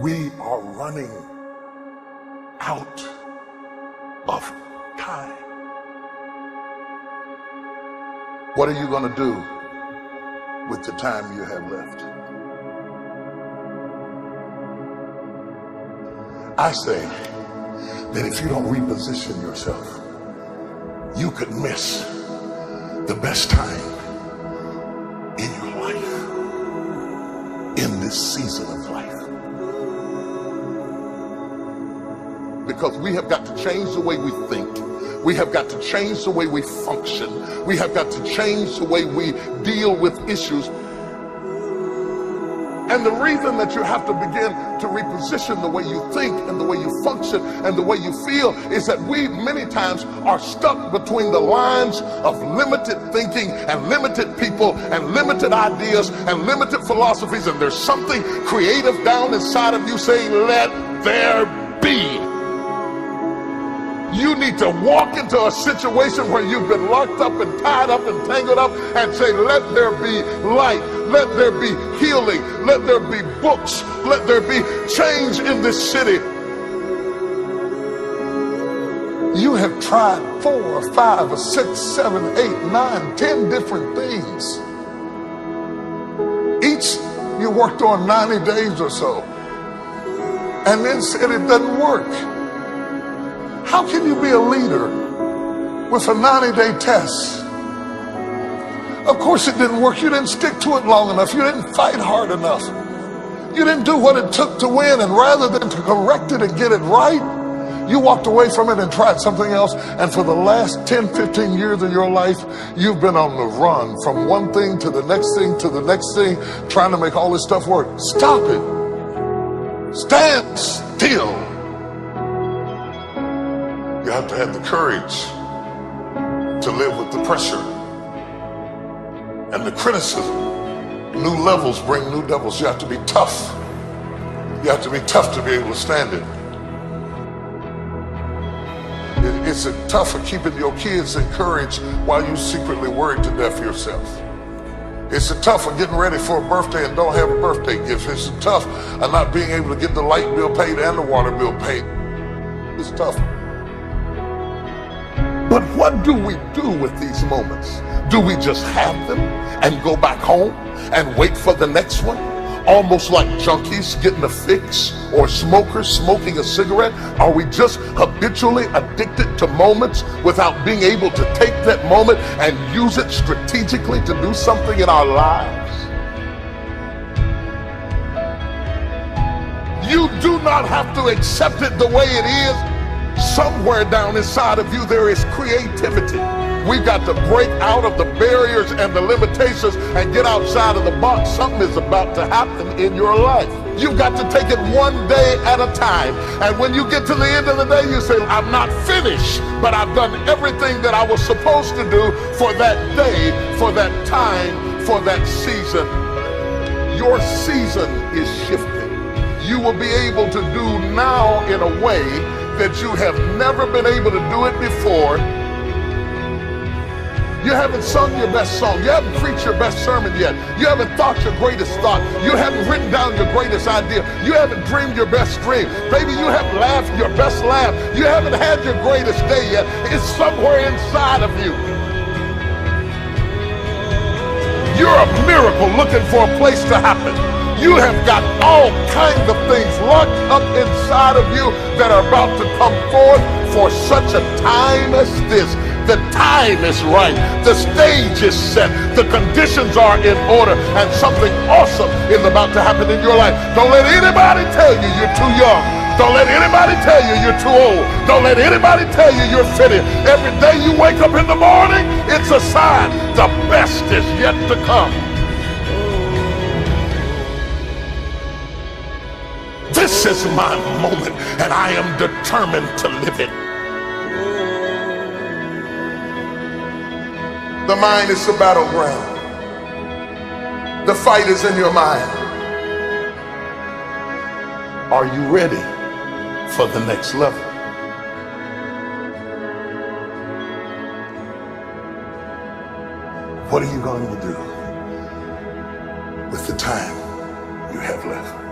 We are running out of time. What are you going to do with the time you have left? I say that if you don't reposition yourself, you could miss the best time in your life, in this season of life. Because we have got to change the way we think. We have got to change the way we function. We have got to change the way we deal with issues. And the reason that you have to begin to reposition the way you think and the way you function and the way you feel is that we many times are stuck between the lines of limited thinking and limited people and limited ideas and limited philosophies. And there's something creative down inside of you saying, let there be. You need to walk into a situation where you've been locked up and tied up and tangled up and say, let there be light, let there be healing, let there be books, let there be change in this city. You have tried 4 or 5 or 6, 7, 8, 9, 10 different things. Each you worked on 90 days or so and then said it doesn't work. How can you be a leader with a 90-day test? Of course it didn't work. You didn't stick to it long enough. You didn't fight hard enough. You didn't do what it took to win. And rather than to correct it and get it right, you walked away from it and tried something else. And for the last 10, 15 years of your life, you've been on the run from one thing to the next thing to the next thing, trying to make all this stuff work. Stop it. Stand still. You have to have the courage to live with the pressure and the criticism. New levels bring new devils. You have to be tough. You have to be tough to be able to stand it. It's tough for keeping your kids encouraged while you secretly worried to death yourself. It's tough for getting ready for a birthday and don't have a birthday gift. It's tough of not being able to get the light bill paid and the water bill paid. It's tough. But what do we do with these moments? Do we just have them and go back home and wait for the next one? Almost like junkies getting a fix or smokers smoking a cigarette? Are we just habitually addicted to moments without being able to take that moment and use it strategically to do something in our lives? You do not have to accept it the way it is. Somewhere down inside of you there is creativity. We've got to break out of the barriers and the limitations and get outside of the box. Something is about to happen in your life. You've got to take it one day at a time. And when you get to the end of the day, you say, I'm not finished, but I've done everything that I was supposed to do for that day, for that time, for that season. Your season is shifting. You will be able to do now in a way that you have never been able to do it before. You haven't sung your best song. You haven't preached your best sermon yet. You haven't thought your greatest thought. You haven't written down your greatest idea. You haven't dreamed your best dream. Baby, you haven't laughed your best laugh. You haven't had your greatest day yet. It's somewhere inside of you. You're a miracle looking for a place to happen. You have got all kinds of things locked up inside of you that are about to come forth for such a time as this. The time is right. The stage is set. The conditions are in order. And something awesome is about to happen in your life. Don't let anybody tell you you're too young. Don't let anybody tell you you're too old. Don't let anybody tell you you're fitted. Every day you wake up in the morning, it's a sign. The best is yet to come. This is my moment, and I am determined to live it. The mind is the battleground. The fight is in your mind. Are you ready for the next level? What are you going to do with the time you have left?